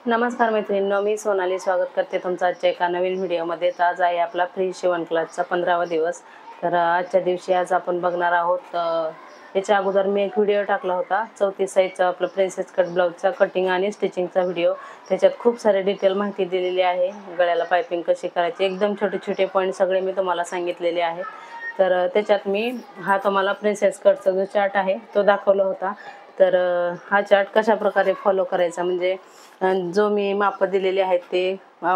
नमस्कार मैत्रिणींनो, मी सोनाली स्वागत करते तुमचं आजच्या एका नवीन व्हिडिओमध्ये। आज आहे आपला फ्री शिवण क्लासचा 15वा दिवस। तर आजच्या दिवशी आज आपण बघणार आहोत, याच्या अगोदर मी एक व्हिडिओ टाकला होता 34 साइजचा आपला प्रिन्सेस कट ब्लाउजचा कटिंग आणि स्टिचिंगचा व्हिडिओ। त्याच्यात खूप सारे डिटेल माहिती दिलेली आहे, गळ्याला पाइपिंग कशी करायची, एकदम छोटे छोटे पॉइंट सगळे मी तुम्हाला सांगितलेले आहेत। तर त्याच्यात मी हा तुम्हाला प्रिन्सेस कटचा जो चार्ट आहे तो दाखवला होता। तर हा चार्ट कशा प्रकारे फॉलो करायचा, म्हणजे जो मी माप दिलेले आहेत ते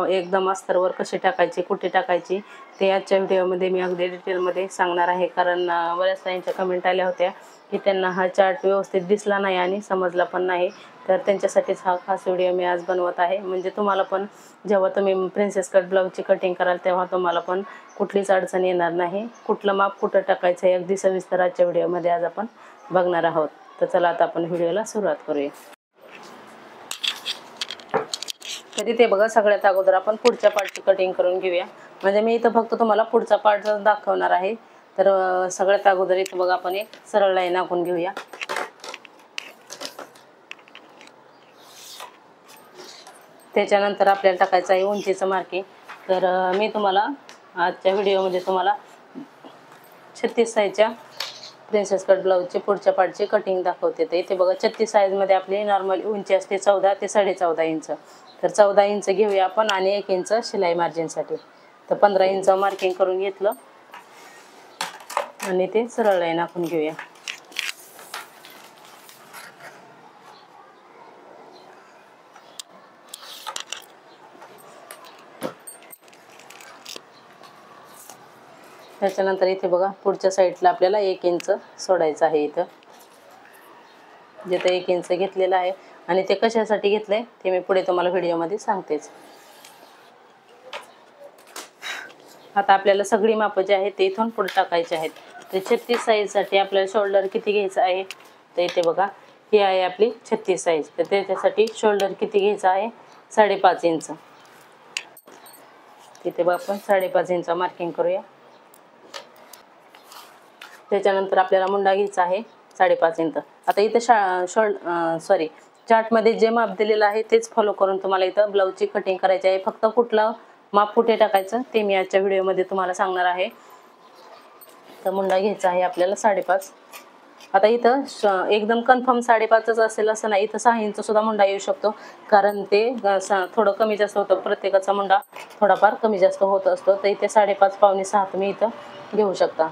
एकदम अस्तरवर कशी टाकायची, कुठे टाकायची, ते आजच्या व्हिडिओमध्ये मी अगदी डिटेलमध्ये सांगणार आहे। कारण बऱ्याच ताईंच्या कमेंट आल्या होत्या की त्यांना हा चार्ट व्यवस्थित दिसला नाही आणि समजला पण नाही। तर त्यांच्यासाठीच हा खास व्हिडिओ मी आज बनवत आहे, म्हणजे तुम्हाला पण जेव्हा तुम्ही प्रिन्सेस कट ब्लाउजची कटिंग कराल तेव्हा तुम्हाला पण कुठलीच अडचण येणार नाही। कुठलं माप कुठं टाकायचं आहे अगदी सविस्तर आजच्या व्हिडिओमध्ये आज आपण बघणार आहोत। तर चला आता आपण व्हिडिओला सुरुवात करूया। तर इथे बघा, सगळ्यात अगोदर आपण पुढच्या पार्टची कटिंग करून घेऊया। म्हणजे मी इथं फक्त तुम्हाला पुढचा पार्ट दाखवणार आहे। तर सगळ्यात अगोदर इथं बघा आपण एक सरळ लाईन आखून घेऊया। त्याच्यानंतर आपल्याला टाकायचं आहे उंचीचं मार्किंग। तर मी तुम्हाला आजच्या व्हिडिओमध्ये तुम्हाला 36 साइजच्या प्रिन्सेस कट ब्लाउजची पुढच्या पार्टची कटिंग दाखवते। तर इथे बघा 36 साइजमध्ये आपली नॉर्मल उंची असते 14 ते 14.5 इंच। तर 14 इंच घेऊया आपण आणि 1 इंच शिलाई मार्जिनसाठी। तर 15 इंच मार्किंग करून घेतलं आणि ते सरळ लाईन आखून घेऊया। त्याच्यानंतर इथे बघा पुढच्या साईडला आपल्याला 1 इंच सोडायचं आहे। इथं जिथे 1 इंच घेतलेला आहे आणि ते कशासाठी घेतलंय ते मी पुढे तुम्हाला व्हिडिओमध्ये सांगतेच। आता आपल्याला सगळी माप जे आहेत ते इथून पुढे टाकायचे आहेत। तर 36 साइजसाठी आपल्याला शोल्डर किती घ्यायचं आहे, तर इथे बघा ही आहे आपली 36 साइज। तर त्याच्यासाठी शोल्डर किती घ्यायचं आहे, 5.5 इंच। तिथे बघा आपण 5.5 इंच मार्किंग करूया। त्याच्यानंतर आपल्याला मुंडा घ्यायचा आहे 5.5 इंच। आता इथे चार्टमध्ये जे माप दिलेलं आहे तेच फॉलो करून तुम्हाला इथं ब्लाउजची कटिंग करायची आहे। फक्त कुठलं माप कुठे टाकायचं ते मी आजच्या व्हिडिओमध्ये तुम्हाला सांगणार आहे। तर मुंडा घ्यायचा आहे आपल्याला 5.5। आता इथं एकदम कन्फर्म 5.5च असेल असं नाही, इथं 6 इंच सुद्धा मुंडा येऊ शकतो, कारण ते थोडं कमी जास्त होतं, प्रत्येकाचा मुंडा थोडाफार कमी जास्त होत असतो। तर इथे 5.5 पावणे 6 तुम्ही इथं घेऊ शकता।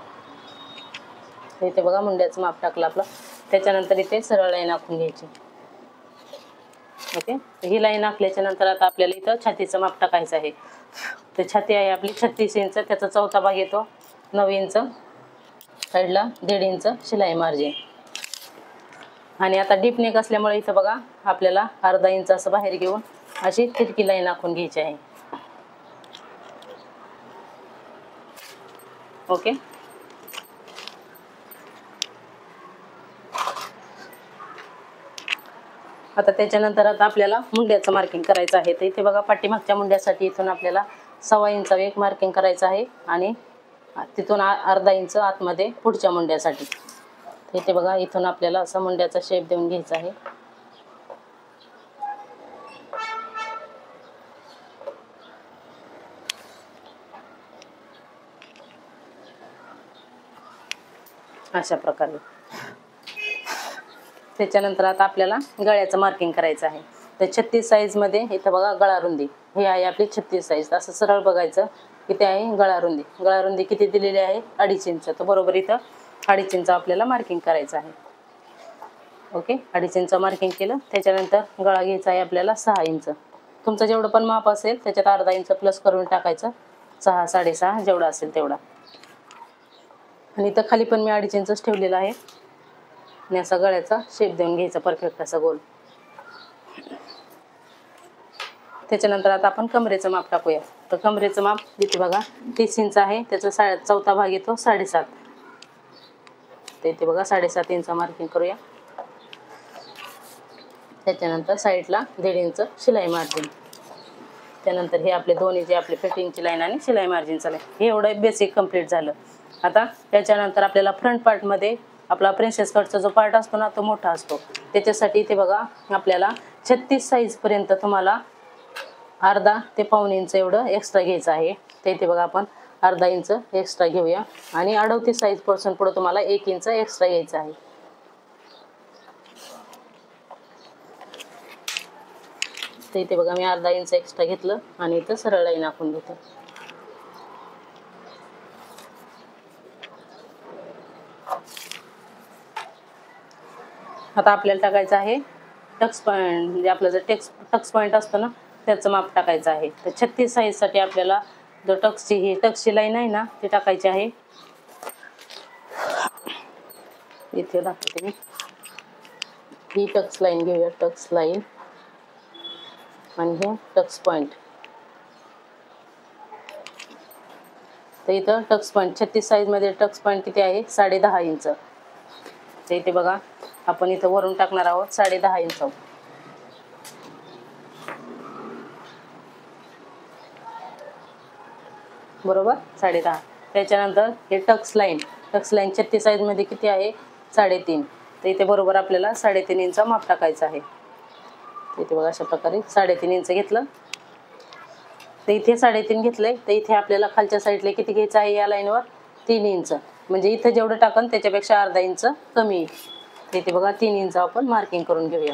इथे बघा मुंड्याचं माप टाकलं आपलं। त्याच्यानंतर इथे सरळ लाईन आखून घ्यायची। ओके, ही लाईन आखल्याच्या नंतर आता आपल्याला इथं छातीचं माप टाकायचं आहे। तर छाती आहे आपली 36 इंच, त्याचा चौथा भाग येतो 9 इंच, साईडला 1.5 इंच शिलाई मार्जिन। आणि आता डीप नेक असल्यामुळे इथं बघा आपल्याला अर्धा इंच असं बाहेर घेऊन अशी तिरकी लाईन आखून घ्यायची आहे। ओके, आता त्याच्यानंतर आता आपल्याला मुंड्याचं मार्किंग करायचं आहे। तर इथे बघा पाठीमागच्या मुंड्यासाठी इथून आपल्याला 1.25 इंच एक मार्किंग करायचं आहे आणि तिथून अर्धा इंच आतमध्ये पुढच्या मुंड्यासाठी। इथे बघा इथून आपल्याला असा मुंड्याचा शेप देऊन घ्यायचा आहे। अशा प्रकारे। त्याच्यानंतर आता आपल्याला गळ्याचं मार्किंग करायचं आहे। तर 36 साइजमध्ये इथं बघा गळा रुंदी ही आहे आपली 36 साइज। असं सरळ बघायचं किती आहे गळा रुंदी। गळा रुंदी किती दिलेली आहे, 2.5 इंच। तर बरोबर इथं 2.5 इंच आपल्याला मार्किंग करायचं आहे। ओके, 2.5 इंच मार्किंग केलं। त्याच्यानंतर गळा घ्यायचा आहे आपल्याला 6 इंच। तुमचं जेवढं पण माप असेल त्याच्यात अर्धा इंच प्लस करून टाकायचं, 6 6.5 जेवढा असेल तेवढा। आणि इथं खाली पण मी 2.5 इंचच ठेवलेला आहे आणि असा गळ्याचा शेप देऊन घ्यायचा परफेक्ट असा गोल। त्याच्यानंतर आता आपण कमरेचं माप टाकूया। तर कमरेचं माप इथे बघा 30 इंच आहे, त्याचा चौथा भाग येतो 7.5। तर इथे बघा 7.5 इंच मार्किंग करूया। त्याच्यानंतर साईडला 1.5 इंच शिलाई मार्जिन। त्यानंतर हे आपले दोन्ही जे आपले फिटिंगची लाईन आणि शिलाई मार्जिनचं लाईन, हे एवढं बेसिक कंप्लीट झालं। आता त्याच्यानंतर आपल्याला फ्रंट पार्टमध्ये आपला प्रिन्सेस कटचा जो पार्ट असतो ना तो मोठा असतो। त्याच्यासाठी इथे बघा आपल्याला 36 साईज पर्यंत तुम्हाला अर्धा ते पाऊण इंच एवढं एक्स्ट्रा घ्यायचं आहे. ते इथे बघा आपण अर्धा इंच एक्स्ट्रा घेऊया आणि 38 साईज पासून पुढे तुम्हाला 1 इंच एक्स्ट्रा घ्यायचं आहे. तर इथे बघा मी अर्धा इंच एक्स्ट्रा घेतलं आणि इथं सरळ लाईन आखून घेतो. आता आपल्याला टाकायचं आहे टक्स पॉईंट, म्हणजे आपलं जर टक्स पॉईंट असतो ना त्याचं माप टाकायचं आहे. तर 36 साईजसाठी आपल्याला जो टक्सची लाईन आहे ना ती टाकायची आहे. इथे दाखवते मी, ही टक्स लाईन घेऊया, टक्स लाईन आणि हे टक्स पॉईंट. तर इथं टक्स पॉईंट 36 साईजमध्ये टक्स पॉईंट किती आहे 10.5 इंच. तर इथे बघा आपण इथं वरून टाकणार आहोत 10.5 इंच. बरोबर 10.5. त्याच्यानंतर हे टक्स लाईन 36 साईजमध्ये किती आहे 3.5. तर इथे बरोबर आपल्याला 3.5 इंच माप टाकायचं आहे. इथे बघा अशा प्रकारे 3.5 इंच घेतलं. तर इथे 3.5 घेतलंय. तर इथे आपल्याला खालच्या साईडला किती घ्यायचं आहे या लाईनवर 3 इंच. म्हणजे इथं जेवढं टाकन त्याच्यापेक्षा अर्धा इंच कमी येईल. तर इथे बघा 3 इंच आपण मार्किंग करून घेऊया.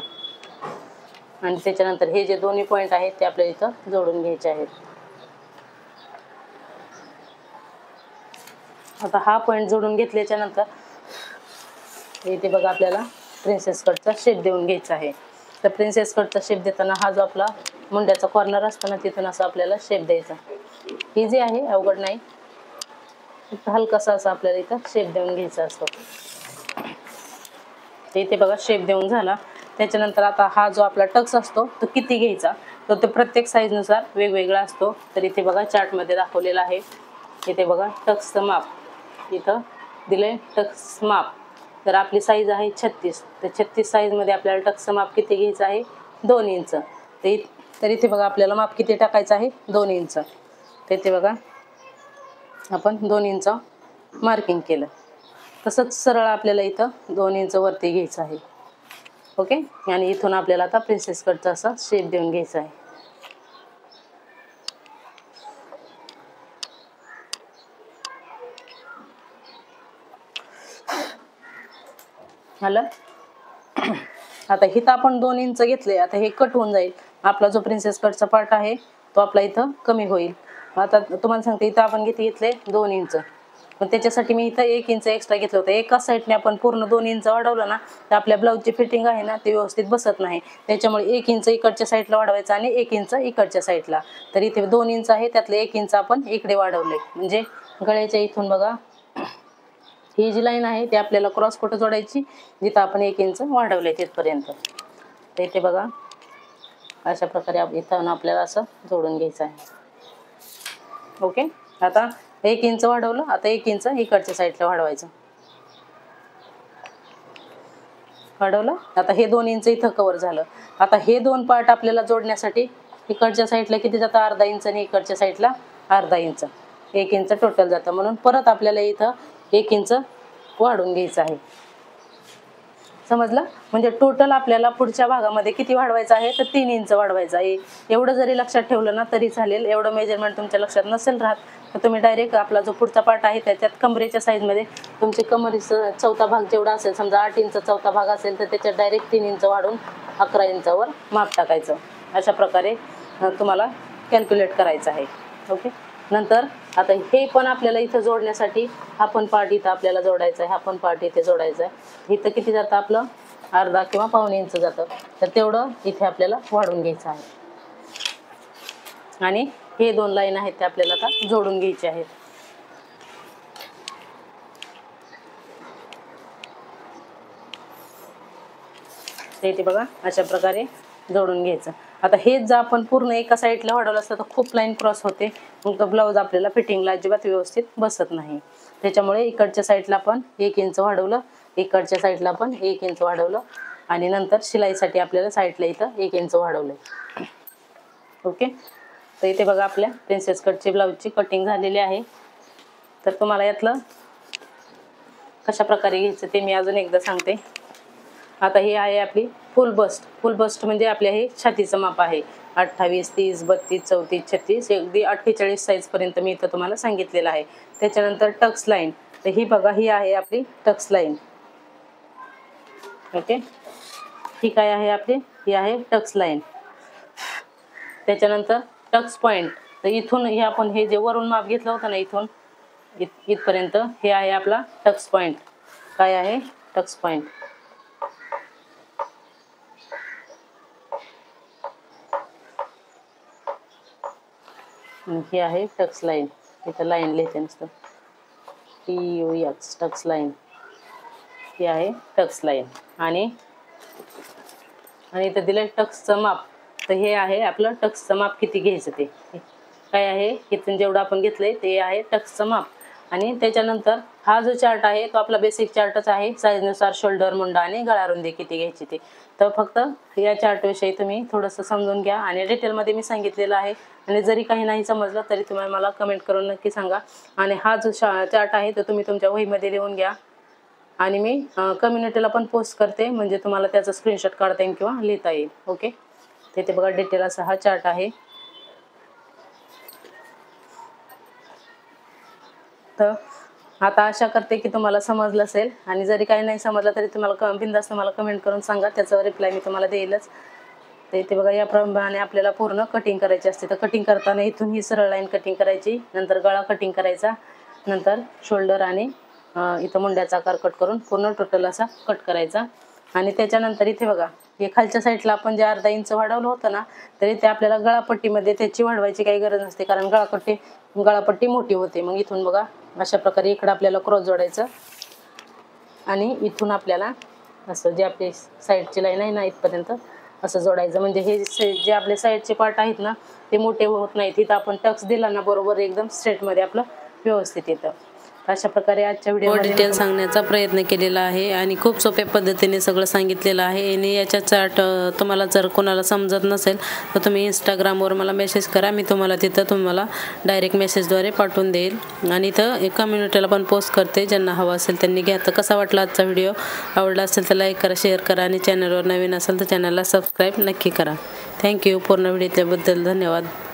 आणि त्याच्यानंतर हे जे दोन्ही पॉईंट आहेत ते आपल्याला इथं जोडून घ्यायचे आहेत. आता हा पॉईंट जोडून घेतल्याच्या नंतर इथे बघा आपल्याला प्रिन्सेस कटचा शेप देऊन घ्यायचा आहे. तर प्रिन्सेस कटचा शेप देताना हा जो आपला मुंड्याचा कॉर्नर असतो ना तिथून असं आपल्याला शेप द्यायचा. इझी आहे, अवघड नाही. हलकासा असा आपल्याला इथं शेप देऊन घ्यायचा असतो. इथे बघा शेप देऊन झाला. त्याच्यानंतर आता हा जो आपला टक्स असतो तो किती घ्यायचा तर तो प्रत्येक साईजनुसार वेगवेगळा असतो. तर इथे बघा चार्टमध्ये दाखवलेला आहे. इथे बघा टक्सचं माप इथं दिलंय, टक्स माप. तर आपली साईज आहे 36. तर 36 साईजमध्ये आपल्याला टक्सचं माप किती घ्यायचं आहे 2 इंच. तर इथे बघा आपल्याला माप किती टाकायचं आहे 2 इंच. तर इथे बघा आपण 2 इंच मार्किंग केलं. तसंच सरळ आपल्याला इथं 2 इंच वरती घ्यायचं आहे. ओके. आणि इथून आपल्याला आता प्रिन्सेस कटचा असा शेप देऊन घ्यायचा आहे. झालं. आता इथं आपण 2 इंच घेतले. आता हे कट होऊन जाईल. आपला जो प्रिन्सेस कटचा पार्ट आहे तो आपला इथं कमी होईल. आता तुम्हाला सांगते इथं आपण किती घेतले 2 इंच. पण त्याच्यासाठी मी इथं 1 इंच एक्स्ट्रा घेतलं होतं. एकाच साईडने आपण पूर्ण 2 इंच वाढवलं ना तर आपल्या ब्लाऊजची फिटिंग आहे ना ती व्यवस्थित बसत नाही. त्याच्यामुळे 1 इंच इकडच्या साईडला वाढवायचं आणि 1 इंच इकडच्या साईडला. तर इथे 2 इंच आहे त्यातलं 1 इंच आपण इकडे वाढवले. म्हणजे गळ्याच्या इथून बघा ही जी लाईन आहे ती आपल्याला क्रॉस कुठं जोडायची जिथं आपण 1 इंच वाढवले तिथपर्यंत. तर इथे बघा अशा प्रकारे इथं आपल्याला असं जोडून घ्यायचं आहे. ओके. आता 1 इंच वाढवलं. आता 1 इंच इकडच्या साईडला वाढवायचं. वाढवलं. आता हे 2 इंच इथं कव्हर झालं. आता हे 2 पार्ट आपल्याला जोडण्यासाठी इकडच्या साईडला किती जातं अर्धा इंच आणि इकडच्या साईडला अर्धा इंच. 1 इंच टोटल जातं. म्हणून परत आपल्याला इथं 1 इंच वाढवून घ्यायचं आहे. समजलं. म्हणजे टोटल आपल्याला पुढच्या भागामध्ये किती वाढवायचं आहे तर 3 इंच वाढवायचं आहे. एवढं जरी लक्षात ठेवलं ना तरी चालेल. एवढं मेजरमेंट तुमच्या लक्षात नसेल राहत तर तुम्ही डायरेक्ट आपला जो पुढचा पार्ट आहे त्याच्यात कमरेच्या साईजमध्ये तुमची कमरेचा चौथा भाग जेवढा असेल, समजा 8 इंच चौथा भाग असेल तर त्याच्यात डायरेक्ट 3 इंच वाढून 11 इंचावर माप टाकायचं. अशा प्रकारे तुम्हाला कॅल्क्युलेट करायचं आहे. ओके. नंतर आता हे पण आपल्याला इथं जोडण्यासाठी हा पण पार्ट इथं आपल्याला जोडायचा आहे. हा पण पार्ट इथे जोडायचा आहे. इथं किती जातं आपलं अर्धा किंवा पाऊण इंच जातं. तर तेवढं इथे आपल्याला वाढवून घ्यायचं आहे. आणि हे 2 लाईन आहेत ते आपल्याला आता जोडून घ्यायचे आहेत. ते इथे बघा अशा प्रकारे जोडून घ्यायचं. आता हेच जर आपण पूर्ण एका साईडला वाढवलं असतं तर खूप लाईन क्रॉस होते. मग तो ब्लाऊज आपल्याला फिटिंगला अजिबात व्यवस्थित बसत नाही. त्याच्यामुळे इकडच्या साईडला आपण 1 इंच वाढवलं, इकडच्या साईडला पण 1 इंच वाढवलं आणि नंतर शिलाईसाठी आपल्याला साईडला इथं 1 इंच वाढवलं. ओके. तर इथे बघा आपल्या प्रिन्सेस कटची ब्लाऊजची कटिंग झालेली आहे. तर तुम्हाला यातलं कशा प्रकारे घ्यायचं ते मी अजून एकदा सांगते. आता ही आहे आपली फुल बस्ट. फुल बस्ट म्हणजे आपल्या हे छातीचं माप आहे. 28, 30, 32, 34, 36 अगदी 48 साईजपर्यंत मी इथं तुम्हाला सांगितलेलं आहे. त्याच्यानंतर टक्स लाईन. तर ही बघा, ही आहे आपली टक्स लाईन. ओके, ही काय आहे आपली? ही आहे टक्स लाईन. त्याच्यानंतर टक्स पॉईंट. तर इथून हे आपण हे जे वरून माप घेतलं होतं ना, इथून इथपर्यंत हे आहे आपला टक्स पॉईंट. काय आहे? टक्स पॉईंट. हे आहे टक्स लाईन. इथं लाईन लिहिते नुसतं TUX, टक्स लाईन. ही आहे टक्स लाईन. आणि इथं दिलं टक्सचं माप. तर हे आहे आपलं टक्सचं माप किती घ्यायचं ते. काय आहे? इथून जेवढं आपण घेतलंय ते आहे टक्सचं माप. आणि त्याच्यानंतर हा जो चार्ट आहे तो आपला बेसिक चार्टच आहे. साईजनुसार शोल्डर, मुंडा आणि गळारुंदी किती घ्यायची ते. तर फक्त या चार्टविषयी तुम्ही थोडंसं समजून घ्या आणि डिटेलमध्ये मी सांगितलेलं आहे. आणि जरी काही नाही समजलं तरी तुम्ही मला कमेंट करून नक्की सांगा. आणि हा जो चार्ट आहे तो तुम्ही तुमच्या वहीमध्ये लिहून घ्या. आणि मी कम्युनिटीला पण पोस्ट करते, म्हणजे तुम्हाला त्याचा स्क्रीनशॉट काढता येईल किंवा लिहिता येईल. ओके, तिथे बघा डिटेल असा हा चार्ट आहे. तर आता आशा करते की तुम्हाला समजलं असेल. आणि जरी काही नाही समजलं तरी तुम्हाला बिनधास्त मला कमेंट करून सांगा, त्याचा रिप्लाय मी तुम्हाला देईलच. तर इथे बघा याप्रमाणे आपल्याला पूर्ण कटिंग करायची असते. तर कटिंग करताना इथून ही सरळ लाईन कटिंग करायची, नंतर गळा कटिंग करायचा, नंतर शोल्डर आणि इथं मुंड्याचा आकार कट करून पूर्ण टोटल असा कट करायचा. आणि त्याच्यानंतर इथे बघा हे खालच्या साईडला आपण जे अर्धा इंच वाढवलं होतं ना, तरी ते आपल्याला गळापट्टीमध्ये त्याची वाढवायची काही गरज नसते, कारण गळापट्टी मोठी होते. मग इथून बघा अशा प्रकारे इकडं आपल्याला क्रॉस जोडायचं आणि इथून आपल्याला असं जे आपली साईडची लाईन आहे ना इथपर्यंत असं जोडायचं. म्हणजे हे जे आपले साईडचे पार्ट आहेत ना ते मोठे होत नाहीत. तिथं आपण टक्स दिला ना बरोबर एकदम स्ट्रेटमध्ये आपलं व्यवस्थित येतं. अशा प्रकारे आजच्या व्हिडिओमध्ये डिटेल सांगण्याचा प्रयत्न केलेला आहे आणि खूप सोप्या पद्धतीने सगळं सांगितलेलं आहे. आणि याच्या चार्ट तुम्हाला जर कोणाला समजत नसेल तर तुम्ही इंस्टाग्रामवर मला मेसेज करा, मी तुम्हाला डायरेक्ट मेसेजद्वारे पाठवून देईल. आणि इथं कम्युनिटीला पण पोस्ट करते, ज्यांना हवा असेल त्यांनी घ्या. तर कसा वाटला आजचा व्हिडिओ? आवडला असेल तर लाईक करा, शेअर करा आणि चॅनलवर नवीन असेल तर चॅनलला सबस्क्राईब नक्की करा. थँक्यू. पूर्ण व्हिडिओ बद्दल धन्यवाद.